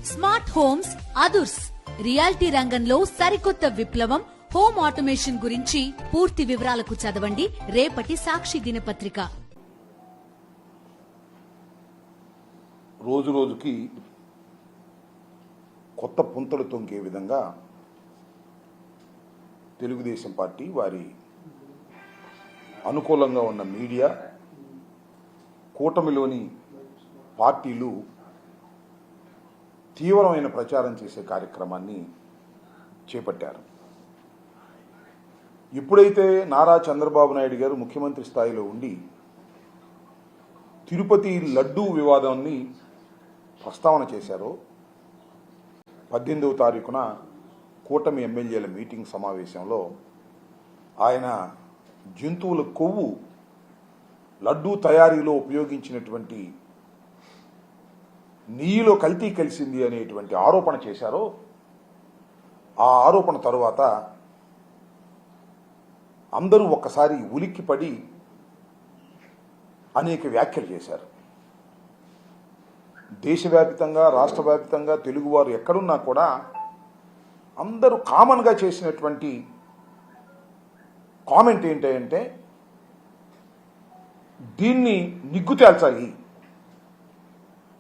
Smart homes అదుర్స్ reality రంగంలో సరికొత్త విప్లవం హోమ్ ఆటోమేషన్ గురించి పూర్తి వివరాలకు చదవండి రేపటి సాక్షి దినపత్రిక. రోజు రోజుకి కొత్త పుంతలు తొంగే విధంగా తెలుగుదేశం పార్టీ వారి అనుకూలంగా ఉన్న మీడియా కూటమిలోని పార్టీలు తీవ్రమైన ప్రచారం చేసే కార్యక్రమాన్ని చేపట్టారు. ఎప్పుడైతే నారా చంద్రబాబు నాయుడు గారు ముఖ్యమంత్రి స్థాయిలో ఉండి తిరుపతి లడ్డూ వివాదాన్ని ప్రస్తావన చేశారో 18వ తారీఖున కూటమి ఎమ్మెల్యేల మీటింగ్ సమావేశంలో ఆయన జంతువుల కొవ్వు లడ్డూ తయారీలో ఉపయోగించినటువంటి నెయ్యిలో కల్తీ కలిసింది అనేటువంటి ఆరోపణ చేశారో ఆ ఆరోపణ తరువాత అందరూ ఒక్కసారి ఉలిక్కిపడి అనేక వ్యాఖ్యలు చేశారు. దేశవ్యాప్తంగా రాష్ట్ర వ్యాప్తంగా తెలుగువారు ఎక్కడున్నా కూడా అందరూ కామన్గా చేసినటువంటి కామెంట్ ఏంటంటే దీన్ని నిగ్గు తేల్చాలి.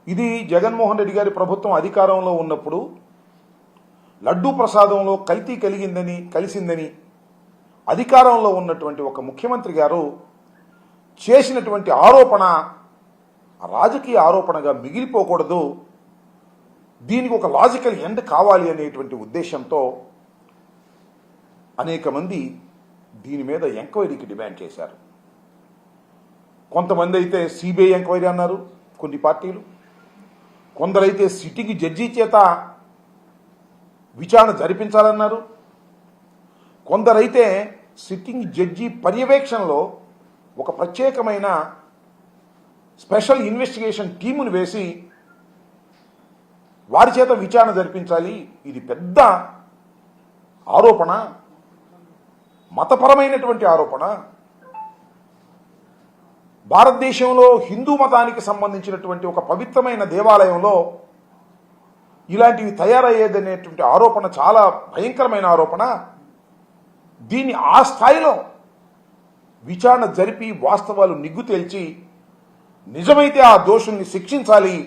ఇది జగన్మోహన్ రెడ్డి గారి ప్రభుత్వం అధికారంలో ఉన్నప్పుడు లడ్డూ ప్రసాదంలో కల్తీ కలిసిందని అధికారంలో ఉన్నటువంటి ఒక ముఖ్యమంత్రి గారు చేసినటువంటి ఆరోపణ రాజకీయ ఆరోపణగా మిగిలిపోకూడదు, దీనికి ఒక లాజికల్ ఎండ్ కావాలి అనేటువంటి ఉద్దేశంతో అనేక మంది దీని మీద ఎంక్వైరీకి డిమాండ్ చేశారు. కొంతమంది అయితే సిబిఐ ఎంక్వైరీ అన్నారు, కొన్ని పార్టీలు. కొందరైతే సిట్టింగ్ జడ్జి చేత విచారణ జరిపించాలన్నారు. కొందరైతే సిట్టింగ్ జడ్జి పర్యవేక్షణలో ఒక ప్రత్యేకమైన స్పెషల్ ఇన్వెస్టిగేషన్ టీమును వేసి వారి చేత విచారణ జరిపించాలి. ఇది పెద్ద ఆరోపణ, మతపరమైనటువంటి ఆరోపణ. భారతదేశంలో హిందూ మతానికి సంబంధించినటువంటి ఒక పవిత్రమైన దేవాలయంలో ఇలాంటివి తయారయ్యేదనేటువంటి ఆరోపణ చాలా భయంకరమైన ఆరోపణ. దీన్ని ఆ స్థాయిలో విచారణ జరిపి వాస్తవాలు నిగ్గు తేల్చి నిజమైతే ఆ దోషుల్ని శిక్షించాలి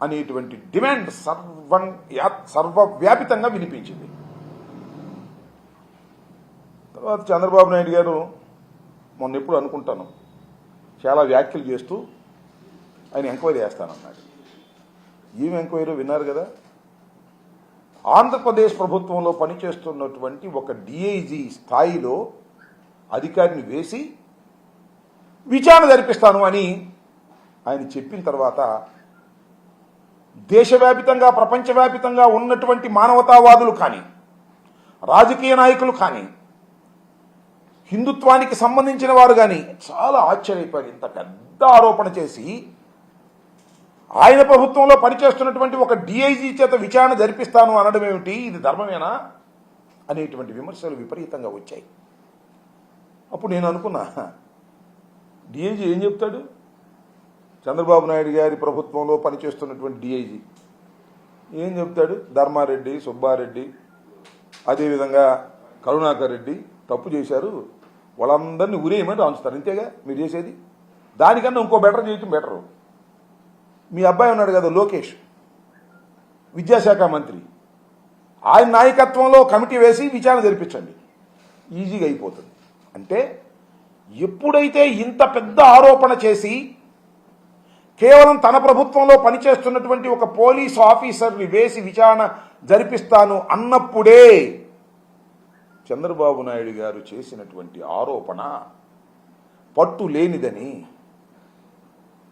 అనేటువంటి డిమాండ్ సర్వవ్యాపితంగా వినిపించింది. తర్వాత చంద్రబాబు నాయుడు గారు మొన్న ఎప్పుడు అనుకుంటాను చాలా వ్యాఖ్యలు చేస్తూ ఆయన ఎంక్వైరీ చేస్తానన్నాడు. ఏం ఎంక్వైరీ విన్నారు కదా. ఆంధ్రప్రదేశ్ ప్రభుత్వంలో పనిచేస్తున్నటువంటి ఒక డిఐజీ స్థాయిలో అధికారిని వేసి విచారణ జరిపిస్తాను అని ఆయన చెప్పిన తర్వాత దేశవ్యాపితంగా ప్రపంచవ్యాపితంగా ఉన్నటువంటి మానవతావాదులు కానీ రాజకీయ నాయకులు కానీ హిందుత్వానికి సంబంధించిన వారు కానీ చాలా ఆశ్చర్యపోయారు. ఇంత పెద్ద ఆరోపణ చేసి ఆయన ప్రభుత్వంలో పనిచేస్తున్నటువంటి ఒక డిఐజీ చేత విచారణ జరిపిస్తాను అనడం ఏమిటి, ఇది ధర్మమేనా అనేటువంటి విమర్శలు విపరీతంగా వచ్చాయి. అప్పుడు నేను అనుకున్నా, డిఐజీ ఏం చెప్తాడు? చంద్రబాబు నాయుడు గారి ప్రభుత్వంలో పనిచేస్తున్నటువంటి డిఐజీ ఏం చెప్తాడు? ధర్మారెడ్డి, సుబ్బారెడ్డి, అదేవిధంగా కరుణాకర్ రెడ్డి తప్పు చేశారు, వాళ్ళందరినీ ఉరేయమని రాంచుతారు. అంతేగా మీరు చేసేది. దానికన్నా ఇంకో బెటర్ చేయటం బెటరు. మీ అబ్బాయి ఉన్నాడు కదా లోకేష్, విద్యాశాఖ మంత్రి, ఆయన నాయకత్వంలో కమిటీ వేసి విచారణ జరిపించండి, ఈజీగా అయిపోతుంది. అంటే ఎప్పుడైతే ఇంత పెద్ద ఆరోపణ చేసి కేవలం తన ప్రభుత్వంలో పనిచేస్తున్నటువంటి ఒక పోలీసు ఆఫీసర్ని వేసి విచారణ జరిపిస్తాను అన్నప్పుడే చంద్రబాబు నాయుడు గారు చేసినటువంటి ఆరోపణ పట్టు లేనిదని,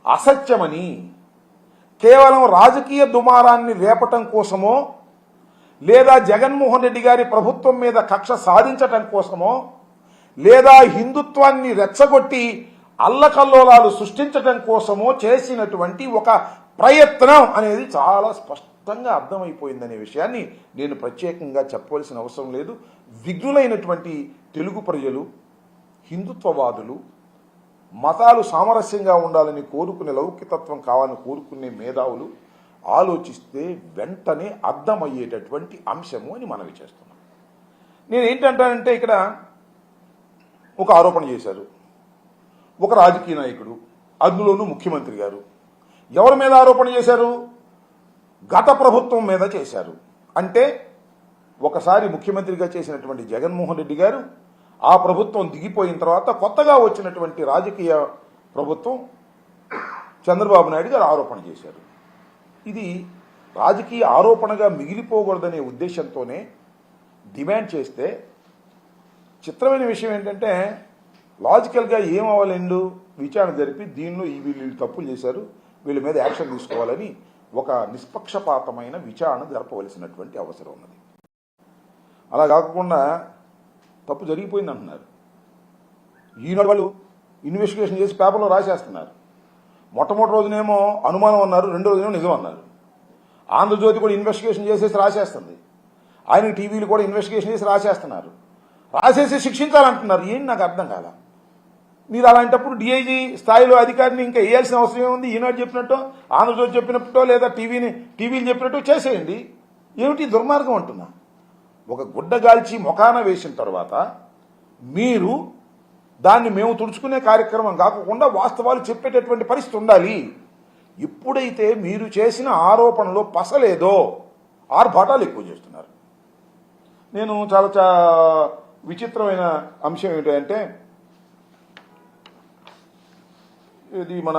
అసత్యమని, కేవలం రాజకీయ దుమారాన్ని రేపటం కోసమో లేదా జగన్మోహన్ రెడ్డి గారి ప్రభుత్వం మీద కక్ష సాధించటం కోసమో లేదా హిందుత్వాన్ని రెచ్చగొట్టి అల్లకల్లోలాలు సృష్టించడం కోసమో చేసినటువంటి ఒక ప్రయత్నం అనేది చాలా స్పష్టంగా అర్థమైపోయిందనే విషయాన్ని నేను ప్రత్యేకంగా చెప్పవలసిన అవసరం లేదు. విఘ్నులైనటువంటి తెలుగు ప్రజలు, హిందుత్వవాదులు, మతాలు సామరస్యంగా ఉండాలని కోరుకునే, లౌకికతత్వం కావాలని కోరుకునే మేధావులు ఆలోచిస్తే వెంటనే అర్థమయ్యేటటువంటి అంశము అని మనవి చేస్తున్నాం. నేను ఏంటంటానంటే ఇక్కడ ఒక ఆరోపణ చేశారు ఒక రాజకీయ నాయకుడు, అందులోనూ ముఖ్యమంత్రి గారు. ఎవరి మీద ఆరోపణ చేశారు? గత ప్రభుత్వం మీద చేశారు. అంటే ఒకసారి ముఖ్యమంత్రిగా చేసినటువంటి జగన్మోహన్ రెడ్డి గారు ఆ ప్రభుత్వం దిగిపోయిన తర్వాత కొత్తగా వచ్చినటువంటి రాజకీయ ప్రభుత్వం చంద్రబాబు నాయుడు గారు ఆరోపణ చేశారు. ఇది రాజకీయ ఆరోపణగా మిగిలిపోకూడదనే ఉద్దేశంతోనే డిమాండ్ చేస్తే, చిత్రమైన విషయం ఏంటంటే లాజికల్గా ఏం అవ్వాలండు విచారణ జరిపి దీనిలో వీళ్ళు తప్పులు చేశారు, వీళ్ళ మీద యాక్షన్ తీసుకోవాలని ఒక నిష్పక్షపాతమైన విచారణ జరపవలసినటువంటి అవసరం ఉన్నది. అలా కాకుండా తప్పు జరిగిపోయింది అంటున్నారు. ఈనాడు వాళ్ళు ఇన్వెస్టిగేషన్ చేసి పేపర్లో రాసేస్తున్నారు. మొట్టమొదటి రోజునేమో అనుమానం అన్నారు, రెండో రోజునేమో నిజం అన్నారు. ఆంధ్రజ్యోతి కూడా ఇన్వెస్టిగేషన్ చేసేసి రాసేస్తుంది. ఆయన టీవీలు కూడా ఇన్వెస్టిగేషన్ చేసి రాసేస్తున్నారు. రాసేసి శిక్షించాలంటున్నారు. ఏంటి నాకు అర్థం కాల. మీరు అలాంటప్పుడు డిఐజీ స్థాయిలో అధికారిని ఇంకా వేయాల్సిన అవసరం ఏముంది? ఈనాడు చెప్పినట్టు, ఆంధ్రజ్యోతి చెప్పినట్టో లేదా టీవీలు చెప్పినట్టు చేసేయండి. ఏమిటి దుర్మార్గం అంటున్నా. ఒక గుడ్డగాల్చి మొఖాన వేసిన తర్వాత మీరు దాన్ని మేము తుడుచుకునే కార్యక్రమం కాకుండా వాస్తవాలు చెప్పేటటువంటి పరిస్థితి ఉండాలి. ఎప్పుడైతే మీరు చేసిన ఆరోపణలో పసలేదో ఆర్భాటాలు ఎక్కువ చేస్తున్నారు. నేను చాలా విచిత్రమైన అంశం ఏంటంటే ఇది మన